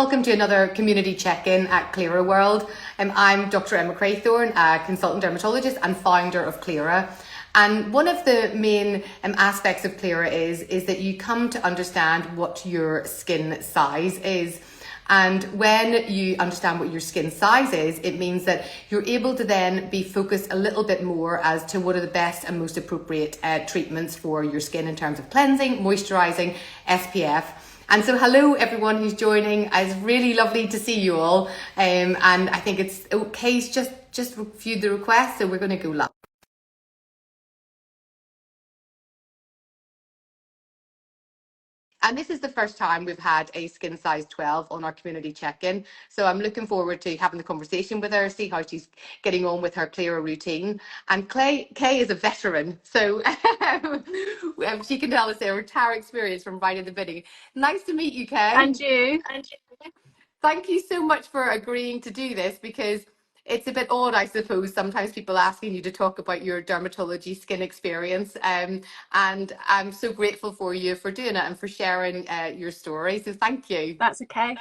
Welcome to another community check-in at Cleara World. I'm Dr. Emma Craythorne, a consultant dermatologist and founder of Cleara. And one of the main aspects of Cleara is that you come to understand what your skin size is. And when you understand what your skin size is, it means that you're able to then be focused a little bit more as to what are the best and most appropriate treatments for your skin in terms of cleansing, moisturizing, SPF. And so hello everyone who's joining. It's really lovely to see you all. And I think it's okay, just reviewed the request, so we're going to go live. And this is the first time we've had a skin size 12 on our community check-in. So I'm looking forward to having the conversation with her, see how she's getting on with her Cleara routine. And Kay is a veteran, so she can tell us her entire experience from right at the beginning. Nice to meet you, Kay. And you. Thank you so much for agreeing to do this, because it's a bit odd, I suppose, sometimes people asking you to talk about your dermatology skin experience. And I'm so grateful for you for doing it and for sharing your story. So thank you. That's okay.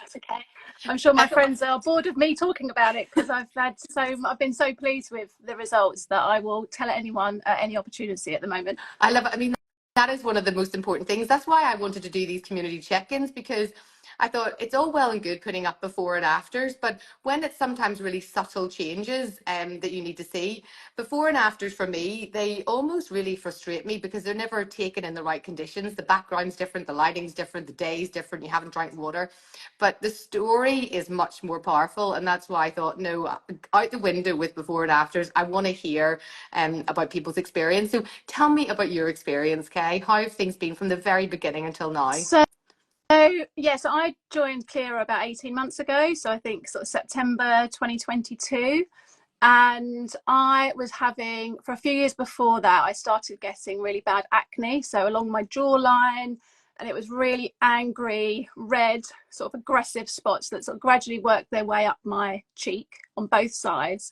I'm sure my friends are bored of me talking about it because I've been so pleased with the results that I will tell anyone at any opportunity at the moment. I love it. I mean, that is one of the most important things. That's why I wanted to do these community check-ins, because I thought it's all well and good putting up before and afters, but when it's sometimes really subtle changes that you need to see, before and afters for me, they almost really frustrate me because they're never taken in the right conditions. The background's different, the lighting's different, the day's different, you haven't drank water. But the story is much more powerful, and that's why I thought, no, out the window with before and afters. I want to hear about people's experience. So tell me about your experience, Kay. How have things been from the very beginning until now? So yes, I joined Cleara about 18 months ago. So I think sort of September 2022. And I was having, for a few years before that, I started getting really bad acne. So along my jawline, and it was really angry, red, sort of aggressive spots that sort of gradually worked their way up my cheek on both sides.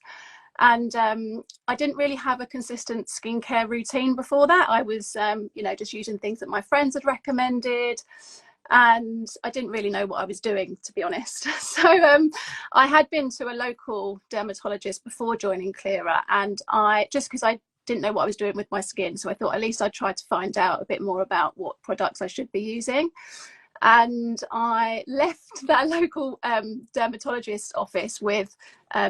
And I didn't really have a consistent skincare routine before that. I was, just using things that my friends had recommended, and I didn't really know what I was doing, to be honest. So I had been to a local dermatologist before joining Cleara, and because I didn't know what I was doing with my skin, so I thought at least I'd try to find out a bit more about what products I should be using. And I left that local dermatologist office with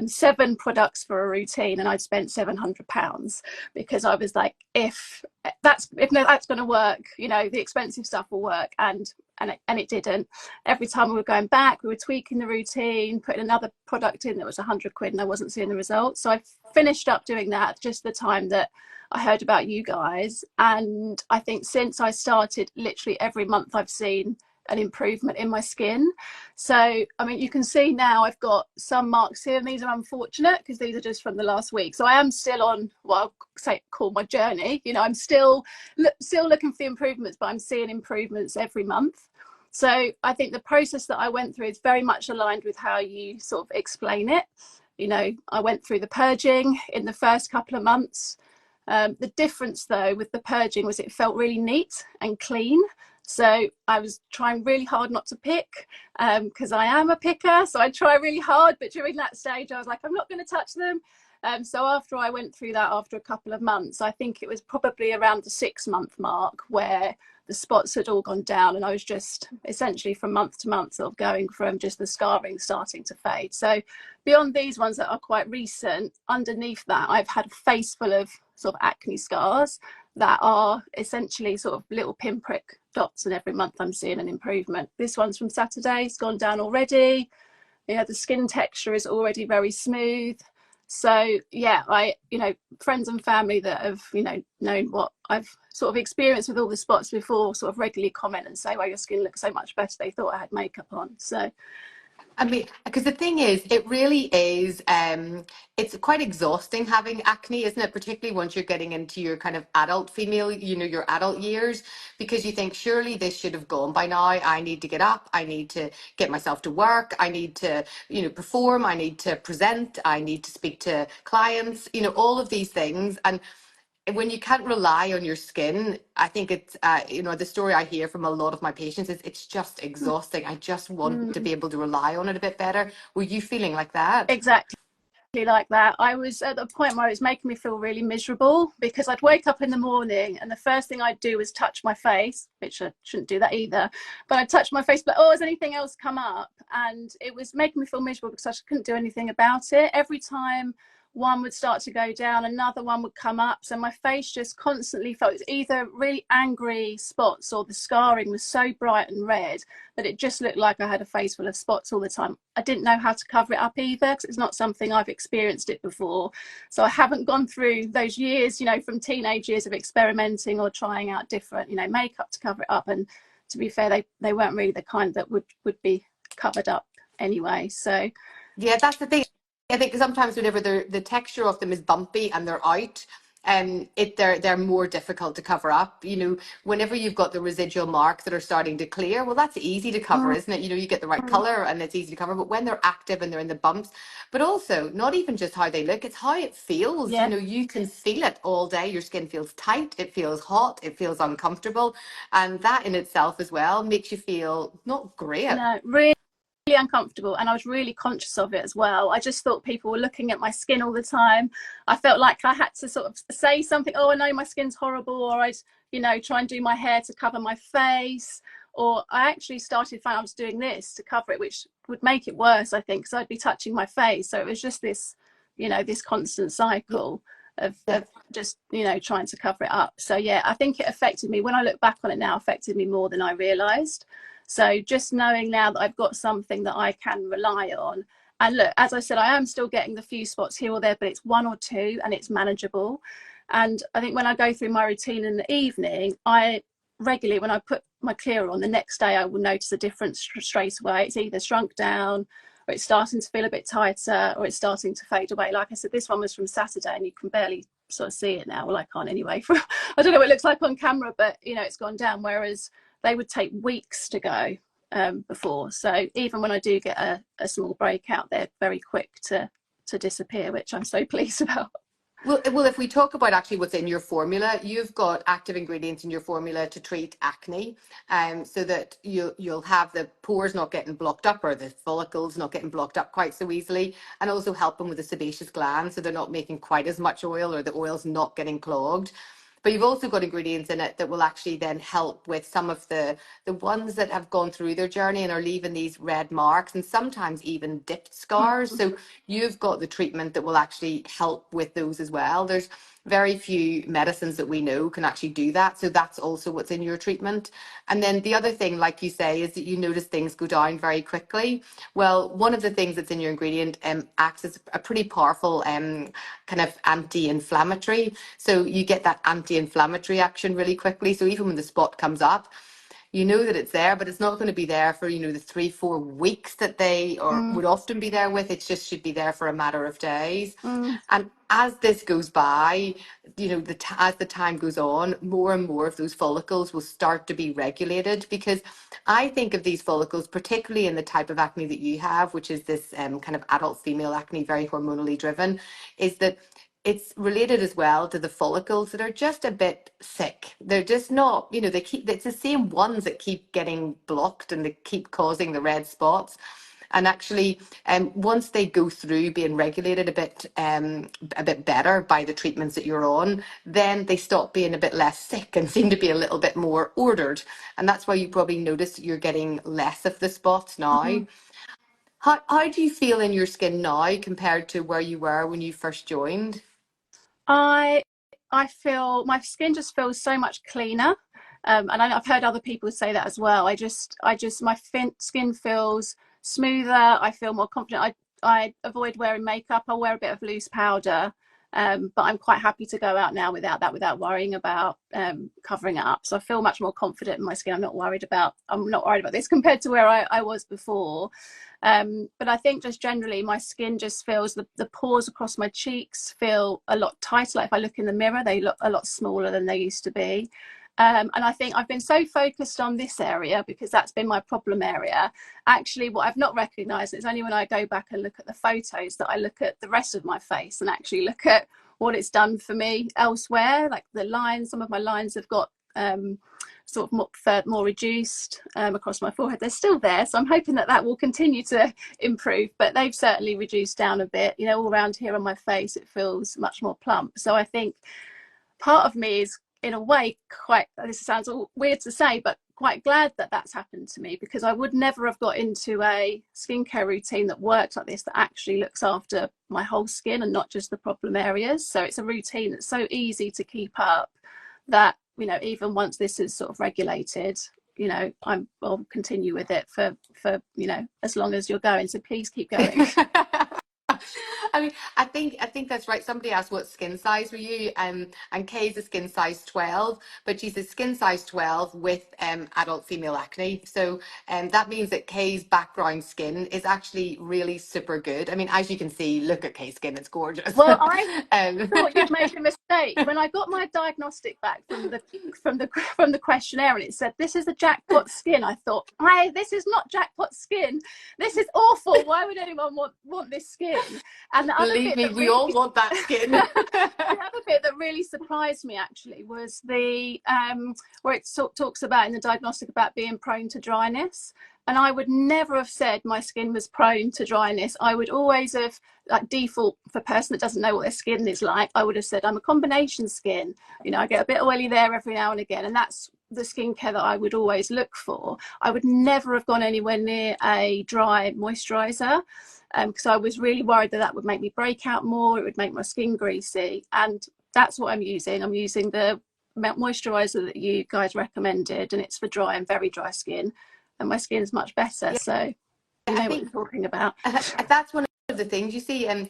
7 products for a routine, and I'd spent £700 because I was like, if that's going to work, the expensive stuff will work, and it didn't. Every time we were going back, we were tweaking the routine, putting another product in that was £100, and I wasn't seeing the results. So I finished up doing that just the time that I heard about you guys, and I think since I started, literally every month I've seen an improvement in my skin. So I mean, you can see now I've got some marks here, and these are unfortunate because these are just from the last week. So I am still on what I'll call my journey. I'm still looking for the improvements, but I'm seeing improvements every month. So I think the process that I went through is very much aligned with how you sort of explain it. I went through the purging in the first couple of months. The difference though with the purging was it felt really neat and clean. So I was trying really hard not to pick, because I am a picker. So I try really hard, but during that stage I was like, I'm not going to touch them. So after I went through that, after a couple of months, I think it was probably around the 6-month mark where the spots had all gone down, and I was just essentially from month to month sort of going from just the scarring starting to fade. So beyond these ones that are quite recent, underneath that I've had a face full of sort of acne scars that are essentially sort of little pinprick dots, and every month I'm seeing an improvement. This one's from Saturday, it's gone down already. The skin texture is already very smooth. So yeah, friends and family that have known what I've sort of experienced with all the spots before sort of regularly comment and say, well, your skin looks so much better. They thought I had makeup on. So I mean, because the thing is, it really is, it's quite exhausting having acne, isn't it? Particularly once you're getting into your kind of adult female, your adult years, because you think, surely this should have gone by now. I need to get up. I need to get myself to work. I need to, perform. I need to present. I need to speak to clients, all of these things. And when you can't rely on your skin, I think it's, the story I hear from a lot of my patients is it's just exhausting. I just want to Mm, be able to rely on it a bit better. Were you feeling like that? exactly like that. I was at the point where it was making me feel really miserable because I'd wake up in the morning and the first thing I'd do was touch my face, which I shouldn't do that either. But I'd touch my face, but has anything else come up? And it was making me feel miserable because I couldn't do anything about it. Every time one would start to go down, another one would come up. So my face just constantly felt it was either really angry spots or the scarring was so bright and red that it just looked like I had a face full of spots all the time. I didn't know how to cover it up either because it's not something I've experienced it before. So I haven't gone through those years, from teenage years of experimenting or trying out different, makeup to cover it up. And to be fair, they weren't really the kind that would be covered up anyway. So Yeah, that's the thing. I think sometimes whenever the texture of them is bumpy and they're out, they're more difficult to cover up. Whenever you've got the residual marks that are starting to clear, well, that's easy to cover, isn't it? You get the right color and it's easy to cover. But when they're active and they're in the bumps, but also not even just how they look, it's how it feels. yeah, You can feel it all day. Your skin feels tight, it feels hot, it feels uncomfortable, and that in itself as well makes you feel not great. no, really uncomfortable, and I was really conscious of it as well. I just thought people were looking at my skin all the time. I felt like I had to sort of say something, I know my skin's horrible, or I'd try and do my hair to cover my face, or I actually started finding I was doing this to cover it, which would make it worse, I think, because I'd be touching my face. So it was just this this constant cycle of just trying to cover it up. So yeah, I think it affected me, when I look back on it now, affected me more than I realized. So just knowing now that I've got something that I can rely on. And look, as I said, I am still getting the few spots here or there, but it's one or two and it's manageable. And I think when I go through my routine in the evening, I regularly, when I put my clearer on, the next day I will notice a difference straight away. It's either shrunk down, or it's starting to feel a bit tighter, or it's starting to fade away. Like I said, this one was from Saturday and you can barely sort of see it now. Well, I can't anyway. I don't know what it looks like on camera, but it's gone down. Whereas they would take weeks to go before. So even when I do get a small breakout, they're very quick to disappear, which I'm so pleased about. Well, if we talk about actually what's in your formula, you've got active ingredients in your formula to treat acne, so that you'll have the pores not getting blocked up or the follicles not getting blocked up quite so easily, and also help them with the sebaceous glands so they're not making quite as much oil or the oil's not getting clogged. But you've also got ingredients in it that will actually then help with some of the ones that have gone through their journey and are leaving these red marks and sometimes even dipped scars. So you've got the treatment that will actually help with those as well. There's very few medicines that we know can actually do that. So that's also what's in your treatment. And then the other thing, like you say, is that you notice things go down very quickly. Well, one of the things that's in your ingredient acts as a pretty powerful kind of anti-inflammatory. So you get that anti-inflammatory action really quickly. So even when the spot comes up, you know that it's there, but it's not going to be there for, the 3-4 weeks that they would often be there with. It just should be there for a matter of days. And as this goes by, as the time goes on, more and more of those follicles will start to be regulated, because I think of these follicles, particularly in the type of acne that you have, which is this kind of adult female acne, very hormonally driven, is that it's related as well to the follicles that are just a bit sick. They're just not, it's the same ones that keep getting blocked and they keep causing the red spots. And actually, once they go through being regulated a bit better by the treatments that you're on, then they stop being a bit less sick and seem to be a little bit more ordered. And that's why you probably notice that you're getting less of the spots now. How do you feel in your skin now compared to where you were when you first joined? I feel my skin just feels so much cleaner, and I've heard other people say that as well. My skin feels smoother. I feel more confident. I avoid wearing makeup. I wear a bit of loose powder, but I'm quite happy to go out now without worrying about covering it up. So I feel much more confident in my skin. I'm not worried about this compared to where I was before. But I think just generally my skin just feels, the pores across my cheeks feel a lot tighter. Like if I look in the mirror, they look a lot smaller than they used to be. And I think I've been so focused on this area because that's been my problem area. Actually, what I've not recognised, it's only when I go back and look at the photos that I look at the rest of my face and actually look at what it's done for me elsewhere. Like the lines, some of my lines have got sort of more reduced across my forehead. They're still there, so I'm hoping that that will continue to improve, but they've certainly reduced down a bit. You know, all around here on my face it feels much more plump. So I think part of me is, in a way, quite, this sounds all weird to say, but quite glad that that's happened to me, because I would never have got into a skincare routine that works like this, that actually looks after my whole skin and not just the problem areas. So it's a routine that's so easy to keep up that, you know, even once this is sort of regulated, you know, I'll continue with it for you know, as long as you're going. So please keep going. I mean, I think that's right. Somebody asked what skin size were you, and Kay's a skin size 12, but she's a skin size 12 with adult female acne. So that means that Kay's background skin is actually really super good. I mean, as you can see, look at Kay's skin; it's gorgeous. Well, I thought you'd made a mistake when I got my diagnostic back from the questionnaire, and it said this is a jackpot skin. I thought, hey, this is not jackpot skin. This is awful. Why would anyone want this skin? And the other Believe bit me, that we all want that skin. the other bit that really surprised me actually was the where it talks about in the diagnostic about being prone to dryness. And I would never have said my skin was prone to dryness. I would always have, like, default for a person that doesn't know what their skin is like, I would have said I'm a combination skin. You know, I get a bit oily there every now and again, and that's the skincare that I would always look for. I would never have gone anywhere near a dry moisturizer, because I was really worried that that would make me break out more, it would make my skin greasy. And that's what I'm using. I'm using the moisturizer that you guys recommended, and it's for dry and very dry skin, and my skin is much better. Yeah, So you know what you're talking about. that's one of the things you see, and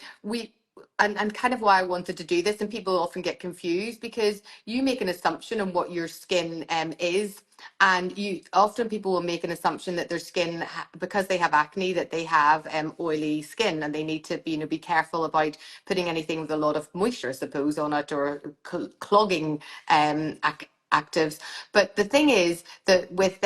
and kind of why I wanted to do this, and people often get confused because you make an assumption on what your skin is, and you often people will make an assumption that their skin, because they have acne, that they have oily skin, and they need to be, you know, be careful about putting anything with a lot of moisture, I suppose, on it, or clogging actives. But the thing is that with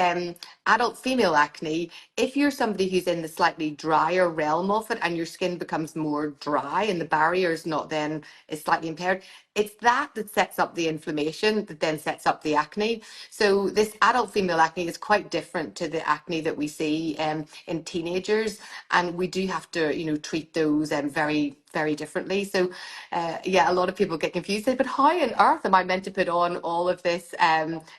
adult female acne, if you're somebody who's in the slightly drier realm of it and your skin becomes more dry and the barrier is not then is slightly impaired, it's that sets up the inflammation that then sets up the acne. So this adult female acne is quite different to the acne that we see in teenagers, and we do have to, you know, treat those very, very differently. So yeah, a lot of people get confused. Say, but how on earth am I meant to put on all of this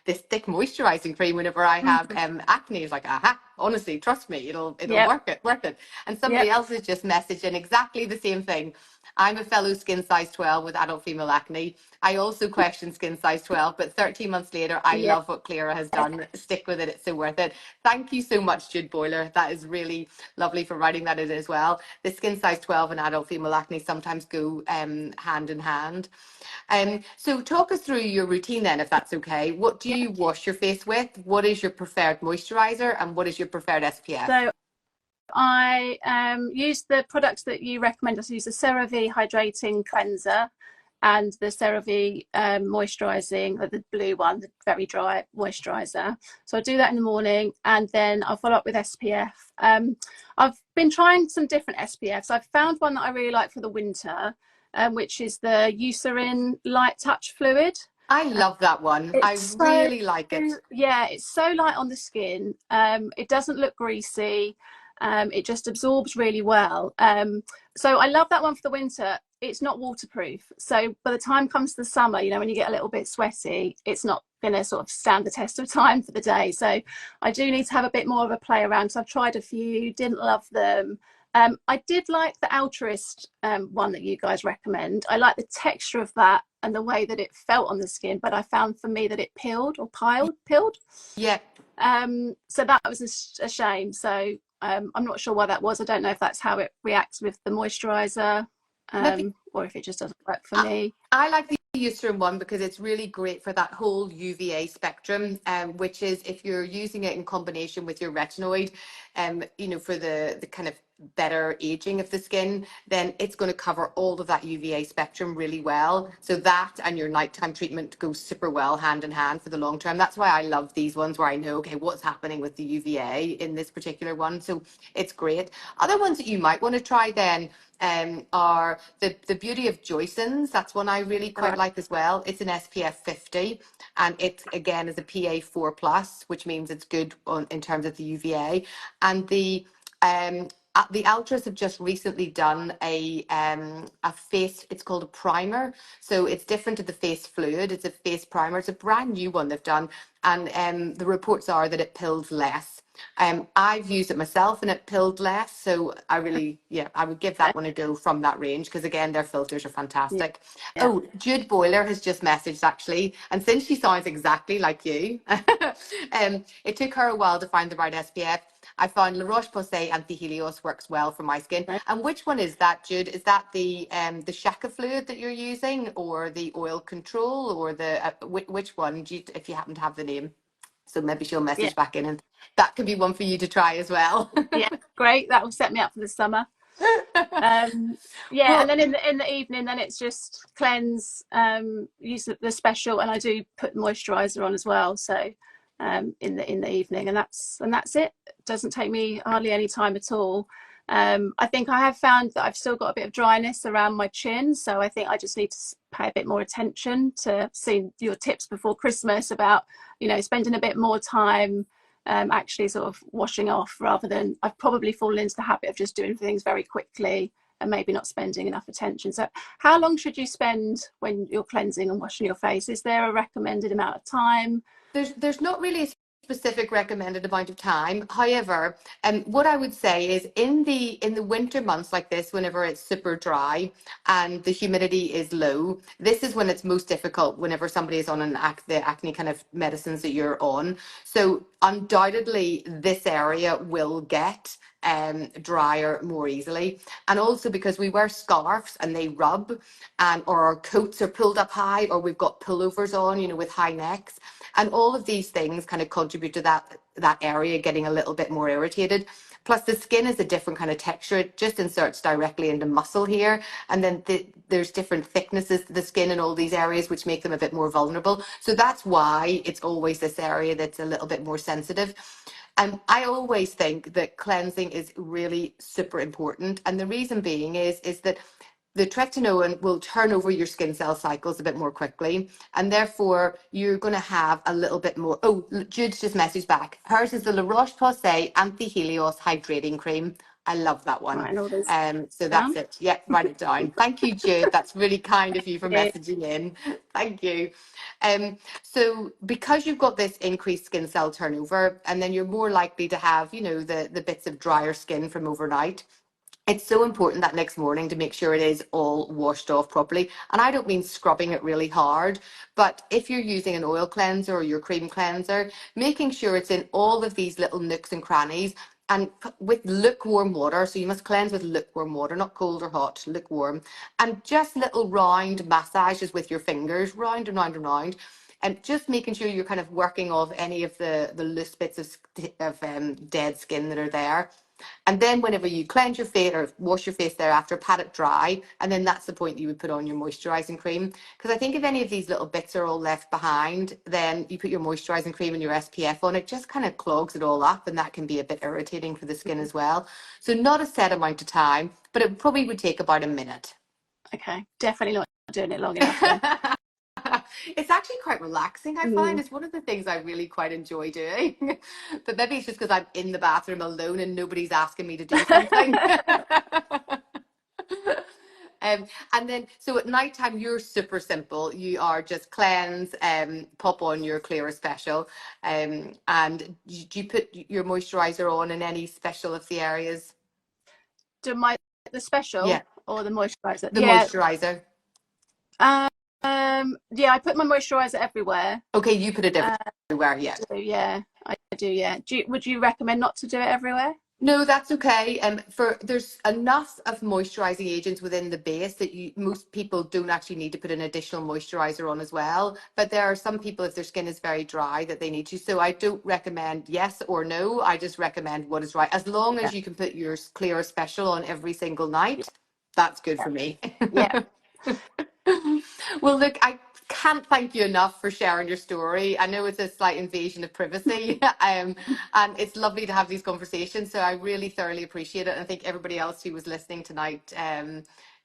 this thick moisturizing cream whenever I have acne? It's like, aha, honestly, trust me, it'll Yep. work it. And somebody Yep. else has just messaged in exactly the same thing. I'm a fellow skin size 12 with adult female acne. I also question skin size 12, but 13 months later, I Yeah. love what Clara has done. Stick with it. It's so worth it. Thank you so much, Jude Boiler. That is really lovely for writing that in as well. The skin size 12 and adult female acne sometimes go hand in hand. So talk us through your routine then, if that's okay. What do you wash your face with? What is your preferred moisturizer, and what is your preferred SPF? So I use the products that you recommend. I use the CeraVe Hydrating Cleanser and the CeraVe moisturising, the blue one, the very dry moisturiser. So I do that in the morning, and then I'll follow up with SPF. I've been trying some different SPFs. I've found one that I really like for the winter, which is the Eucerin Light Touch Fluid. I love that one. I really like it. Yeah, it's so light on the skin. It doesn't look greasy. It just absorbs really well. So I love that one for the winter. It's not waterproof. So by the time comes the summer, you know, when you get a little bit sweaty, it's not going to sort of stand the test of time for the day. So I do need to have a bit more of a play around. So I've tried a few, didn't love them. I did like the Alturist one that you guys recommend. I like the texture of that and the way that it felt on the skin, but I found for me that it peeled. Yeah. So that was a shame. So I'm not sure why that was. I don't know if that's how it reacts with the moisturizer, or if it just doesn't work for me. I like the Eucerin one because it's really great for that whole UVA spectrum, which is if you're using it in combination with your retinoid, for the kind of better aging of the skin, then it's going to cover all of that UVA spectrum really well. So that and your nighttime treatment goes super well hand in hand for the long term. That's why I love these ones where I know, okay, what's happening with the UVA in this particular one. So it's great. Other ones that you might want to try then are the Beauty of Joysons. That's one I really quite like as well. It's an SPF 50, and it again is a PA4 plus, which means it's good in terms of the UVA. And the Ultras have just recently done a face. It's called a primer, so it's different to the face fluid. It's a face primer. It's a brand new one they've done, and the reports are that it pills less. I've used it myself and it pilled less, so I really, I would give that one a go from that range, because again, their filters are fantastic. Yeah. Oh, Jude Boiler has just messaged actually, and since she sounds exactly like you, it took her a while to find the right SPF. I found La Roche-Posay Anti-Helios works well for my skin. Right. And which one is that, Jude? Is that the Shaka fluid that you're using, or the oil control, or the which one? If you happen to have the name, so maybe she'll message back in, and that could be one for you to try as well. Yeah, great. That will set me up for the summer. And then in the evening, then it's just cleanse, use the special, and I do put moisturizer on as well. So in the evening, and that's it. It doesn't take me hardly any time at all. I think I have found that I've still got a bit of dryness around my chin, so I think I just need to pay a bit more attention to seeing your tips before Christmas about spending a bit more time actually sort of washing off, rather than I've probably fallen into the habit of just doing things very quickly and maybe not spending enough attention. So how long should you spend when you're cleansing and washing your face? Is there a recommended amount of time? There's not really a specific recommended amount of time. However, what I would say is in the winter months like this, whenever it's super dry and the humidity is low, this is when it's most difficult whenever somebody is on the acne kind of medicines that you're on. So undoubtedly this area will get drier more easily, and also because we wear scarves and they rub, and or our coats are pulled up high, or we've got pullovers on, with high necks, and all of these things kind of contribute to that area getting a little bit more irritated. Plus the skin is a different kind of texture. It just inserts directly into muscle here, and then there's different thicknesses to the skin in all these areas, which make them a bit more vulnerable. So that's why it's always this area that's a little bit more sensitive. And I always think that cleansing is really super important. And the reason being is that the tretinoin will turn over your skin cell cycles a bit more quickly, and therefore you're going to have a little bit more. Oh, Jude's just messaged back. Hers is the La Roche-Posay Anti-Helios Hydrating Cream. I love that one. Right, all this So that's it. Yeah, write it down. Thank you, Jude. That's really kind of you for messaging in. Thank you. So because you've got this increased skin cell turnover, and then you're more likely to have, the bits of drier skin from overnight, it's so important that next morning to make sure it is all washed off properly. And I don't mean scrubbing it really hard, but if you're using an oil cleanser or your cream cleanser, making sure it's in all of these little nooks and crannies, and with lukewarm water. So you must cleanse with lukewarm water, not cold or hot, lukewarm. And just little round massages with your fingers, round and round and round. And just making sure you're kind of working off any of the loose bits of dead skin that are there. And then whenever you cleanse your face or wash your face thereafter, pat it dry, and then that's the point you would put on your moisturising cream. Because I think if any of these little bits are all left behind, then you put your moisturising cream and your SPF on, it just kind of clogs it all up, and that can be a bit irritating for the skin as well. So not a set amount of time, but it probably would take about a minute. Okay, definitely not doing it long enough. It's actually quite relaxing, I find. It's one of the things I really quite enjoy doing. But maybe it's just because I'm in the bathroom alone and nobody's asking me to do something. And then, so at nighttime, you're super simple. You are just cleanse, pop on your Clearer Special. And do you put your moisturizer on in any special of the areas? The special, yeah, or the moisturizer? The moisturizer. I put my moisturizer everywhere. Okay, you put it everywhere, yeah. I do, yeah. Would you recommend not to do it everywhere? No, that's okay. For there's enough of moisturizing agents within the base that most people don't actually need to put an additional moisturizer on as well. But there are some people, if their skin is very dry, that they need to. So I don't recommend yes or no. I just recommend what is right. As long Yeah, as you can put your Clear Special on every single night, that's good for me. yeah, Well, look, I can't thank you enough for sharing your story. I know it's a slight invasion of privacy, and it's lovely to have these conversations. So I really thoroughly appreciate it. And I think everybody else who was listening tonight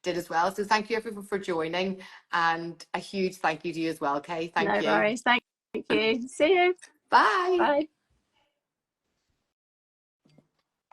did as well. So thank you everyone for joining, and a huge thank you to you as well, Kay. Thank no you. worries. Thank you. See you. Bye. Bye.